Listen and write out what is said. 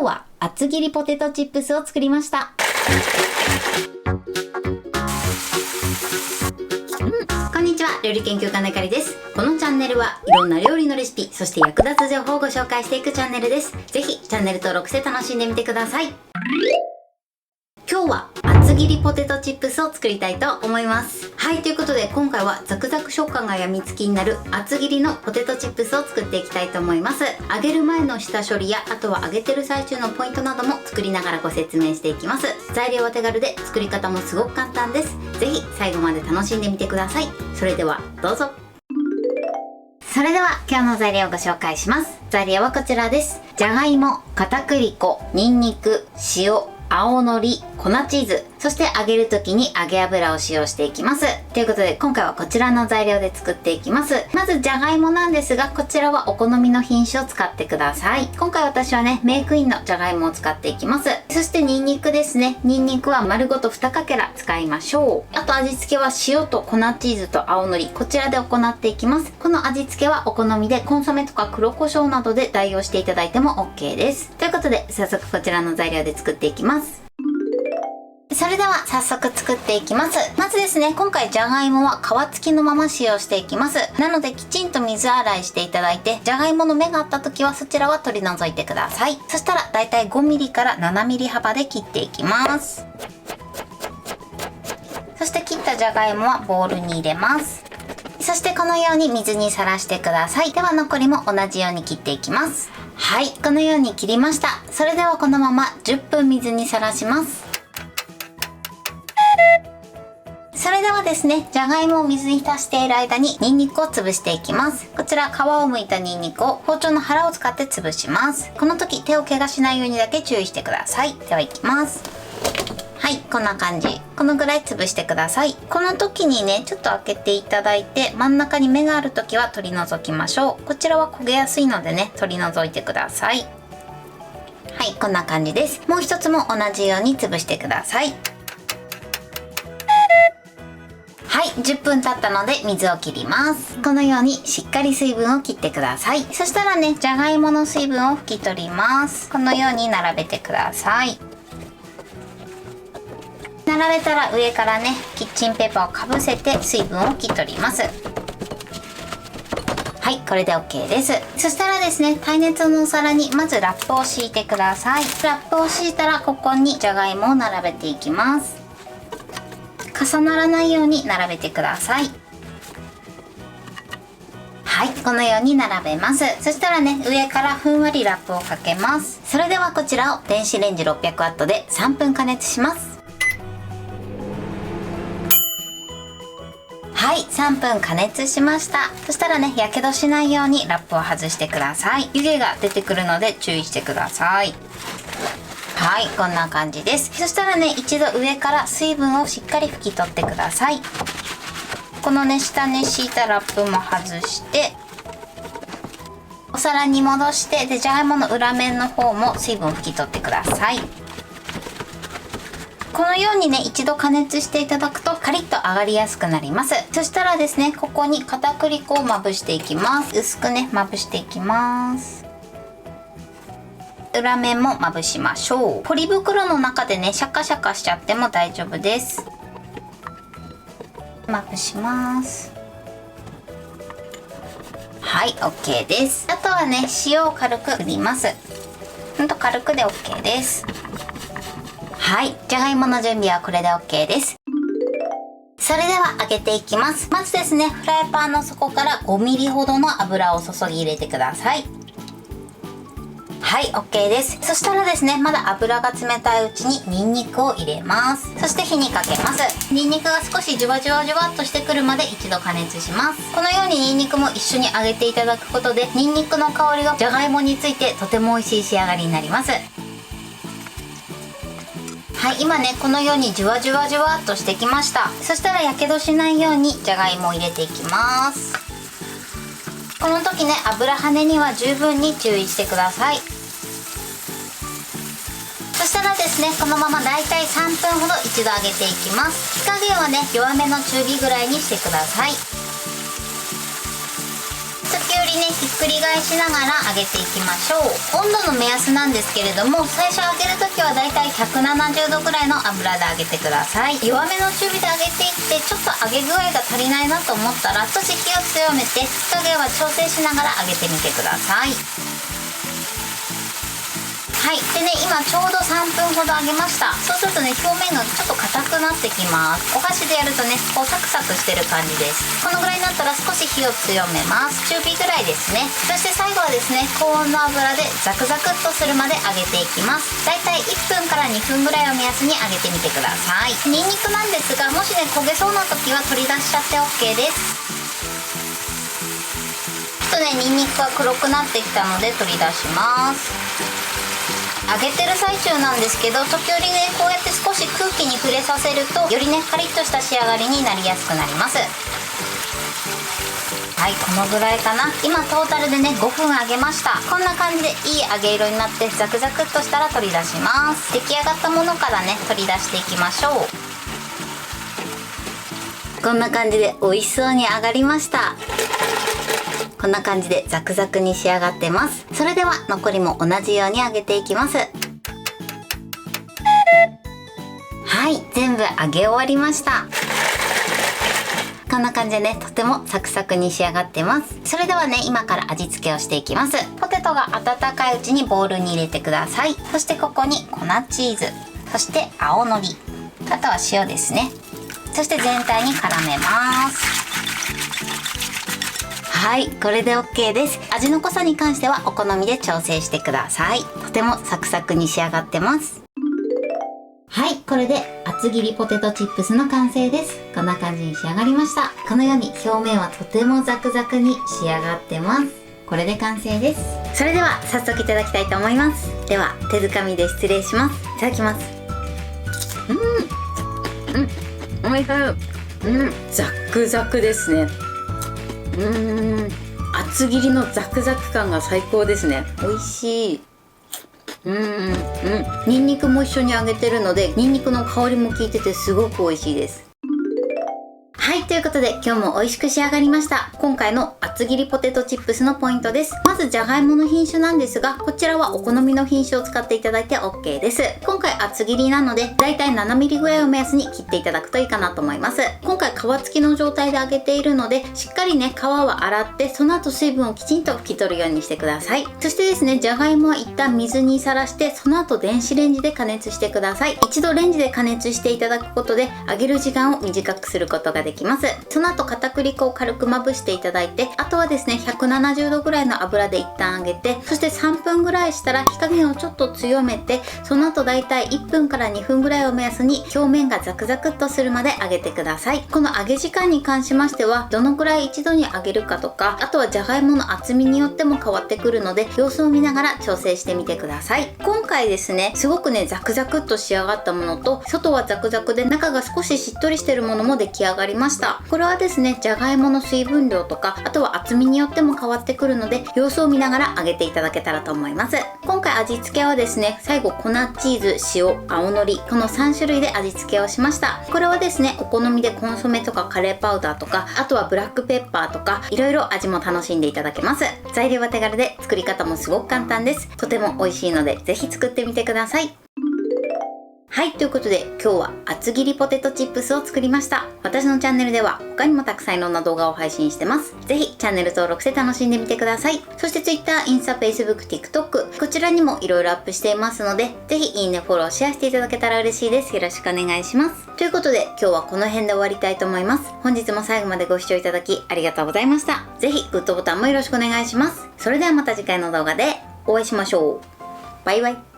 日は厚切りポテトチップスを作りました。こんにちは、料理研究家のゆかりです。このチャンネルはいろんな料理のレシピ、そして役立つ情報をご紹介していくチャンネルです。ぜひチャンネル登録して楽しんでみてください。今日は厚切りポテトチップスを作りたいと思います。はい、ということで今回はザクザク食感がやみつきになる厚切りのポテトチップスを作っていきたいと思います。揚げる前の下処理や、あとは揚げてる最中のポイントなども作りながらご説明していきます。材料は手軽で作り方もすごく簡単です。ぜひ最後まで楽しんでみてください。それではどうぞ。それでは今日の材料をご紹介します。材料はこちらです。じゃがいも、片栗粉、にんにく、塩、青のり、粉チーズ、そして揚げる時に揚げ油を使用していきます。ということで今回はこちらの材料で作っていきます。まずじゃがいもなんですが、こちらはお好みの品種を使ってください。今回私はね、メイクインのじゃがいもを使っていきます。そしてにんにくですね。にんにくは丸ごと2かけら使いましょう。あと味付けは塩と粉チーズと青のり、こちらで行っていきます。この味付けはお好みでコンソメとか黒胡椒などで代用していただいても OK です。ということで早速こちらの材料で作っていきます。それでは早速作っていきます。まずですね、今回じゃがいもは皮付きのまま使用していきます。なのできちんと水洗いしていただいて、じゃがいもの芽があった時はそちらは取り除いてください。そしたらだいたい 5mm から 7mm 幅で切っていきます。そして切ったじゃがいもはボウルに入れます。そしてこのように水にさらしてください。では残りも同じように切っていきます。はい、このように切りました。それではこのまま10分水にさらします。それではですね、じゃがいもを水に浸している間にニンニクを潰していきます。こちら皮を剥いたニンニクを包丁の腹を使って潰します。この時手を怪我しないようにだけ注意してください。ではいきます。はい、こんな感じ。このぐらい潰してください。この時にね、ちょっと開けていただいて、真ん中に芽がある時は取り除きましょう。こちらは焦げやすいのでね、取り除いてください。はい、こんな感じです。もう一つも同じように潰してください。はい、10分経ったので水を切ります。このようにしっかり水分を切ってください。そしたらね、じゃがいもの水分を拭き取ります。このように並べてください。並べたら上からね、キッチンペーパーをかぶせて水分を拭き取ります。はい、これで OK です。そしたらですね、耐熱のお皿にまずラップを敷いてください。ラップを敷いたらここにじゃがいもを並べていきます。重ならないように並べてください。はい、このように並べます。そしたらね、上からふんわりラップをかけます。それではこちらを電子レンジ 600W で3分加熱します。はい、3分加熱しました。そしたらね、やけどしないようにラップを外してください。湯気が出てくるので注意してください。はい、こんな感じです。そしたらね、一度上から水分をしっかり拭き取ってください。このね、下に敷いたラップも外してお皿に戻して、でじゃがいもの裏面の方も水分を拭き取ってください。このようにね、一度加熱していただくとカリッと揚がりやすくなります。そしたらですね、ここに片栗粉をまぶしていきます。薄くね、まぶしていきます。裏面もまぶしましょう。ポリ袋の中でね、シャカシャカしちゃっても大丈夫です。まぶします。はい、 OK です。あとはね、塩を軽く振ります。ほんと軽くで OK です。はい、じゃがいもの準備はこれで OK です。それでは揚げていきます。まずですね、フライパンの底から 5mm ほどの油を注ぎ入れてください。はい、 OK です。そしたらですね、まだ油が冷たいうちにニンニクを入れます。そして火にかけます。ニンニクが少しじゅわじゅわじゅわっとしてくるまで一度加熱します。このようにニンニクも一緒に揚げていただくことで、ニンニクの香りがじゃがいもについてとても美味しい仕上がりになります。はい、今ね、このようにじゅわじゅわじゅわっとしてきました。そしたらやけどしないようにじゃがいもを入れていきます。この時ね、油跳ねには十分に注意してください。そしたらですね、このままだいたい3分ほど一度揚げていきます。火加減はね、弱めの中火ぐらいにしてください。時折りねひっくり返しながら揚げていきましょう。温度の目安なんですけれども、最初揚げる時はだいたい170度ぐらいの油で揚げてください。弱めの中火で揚げていって、ちょっと揚げ具合が足りないなと思ったら少し火を強めて、火加減は調整しながら揚げてみてください。はい。でね、今ちょうど3分ほど揚げました。そうするとね、表面がちょっと硬くなってきます。お箸でやるとね、こうサクサクしてる感じです。このぐらいになったら少し火を強めます。中火ぐらいですね。そして最後はですね、高温の油でザクザクっとするまで揚げていきます。だいたい1分から2分ぐらいを目安に揚げてみてください。ニンニクなんですが、もしね、焦げそうな時は取り出しちゃって OK です。ちょっとね、ニンニクが黒くなってきたので取り出します。揚げてる最中なんですけど、時折ねこうやって少し空気に触れさせるとよりねカリッとした仕上がりになりやすくなります。はい、このぐらいかな。今トータルでね5分揚げました。こんな感じでいい揚げ色になってザクザクっとしたら取り出します。出来上がったものからね取り出していきましょう。こんな感じで美味しそうに揚がりました。こんな感じでザクザクに仕上がってます。それでは残りも同じように揚げていきます。はい、全部揚げ終わりました。こんな感じでね、とてもサクサクに仕上がってます。それではね、今から味付けをしていきます。ポテトが温かいうちにボウルに入れてください。そしてここに粉チーズ、そして青のり、あとは塩ですね。そして全体に絡めます。はい、これで OK です。味の濃さに関してはお好みで調整してください。とてもサクサクに仕上がってます。はい、これで厚切りポテトチップスの完成です。こんな感じに仕上がりました。このように表面はとてもザクザクに仕上がってます。これで完成です。それでは早速いただきたいと思います。では手づかみで失礼します。いただきます。おいしい。ザクザクですね。厚切りのザクザク感が最高ですね。美味しい。ニンニクも一緒に揚げてるので、ニンニクの香りも効いててすごく美味しいです。はい、ということで今日も美味しく仕上がりました。今回の厚切りポテトチップスのポイントです。まずじゃがいもの品種なんですが、こちらはお好みの品種を使っていただいて OK です。今回厚切りなのでだいたい 7mm ぐらいを目安に切っていただくといいかなと思います。今回皮付きの状態で揚げているので、しっかりね皮は洗って、その後水分をきちんと拭き取るようにしてください。そしてですね、じゃがいもは一旦水にさらして、その後電子レンジで加熱してください。一度レンジで加熱していただくことで揚げる時間を短くすることができます。その後片栗粉を軽くまぶしていただいて、あとはですね170度ぐらいの油で一旦揚げて、そして3分ぐらいしたら火加減をちょっと強めて、その後だいたい1分から2分ぐらいを目安に表面がザクザクっとするまで揚げてください。この揚げ時間に関しましては、どのくらい一度に揚げるかとか、あとはじゃがいもの厚みによっても変わってくるので、様子を見ながら調整してみてください。今回ですね、すごくねザクザクっと仕上がったものと、外はザクザクで中が少ししっとりしてるものも出来上がりました。これはですね、じゃがいもの水分量とか、あとは厚みによっても変わってくるので、様子を見ながら揚げていただけたらと思います。今回味付けはですね、最後粉チーズ、塩、青のり、この3種類で味付けをしました。これはですね、お好みでコンソメとかカレーパウダーとか、あとはブラックペッパーとか、いろいろ味も楽しんでいただけます。材料は手軽で、作り方もすごく簡単です。とても美味しいので、ぜひ作ってみてください。はい、ということで今日は厚切りポテトチップスを作りました。私のチャンネルでは他にもたくさんいろんな動画を配信してます。ぜひチャンネル登録して楽しんでみてください。そして Twitter、インスタ、Facebook、TikTok、こちらにもいろいろアップしていますので、ぜひいいね、フォロー、シェアしていただけたら嬉しいです。よろしくお願いします。ということで今日はこの辺で終わりたいと思います。本日も最後までご視聴いただきありがとうございました。ぜひグッドボタンもよろしくお願いします。それではまた次回の動画でお会いしましょう。バイバイ。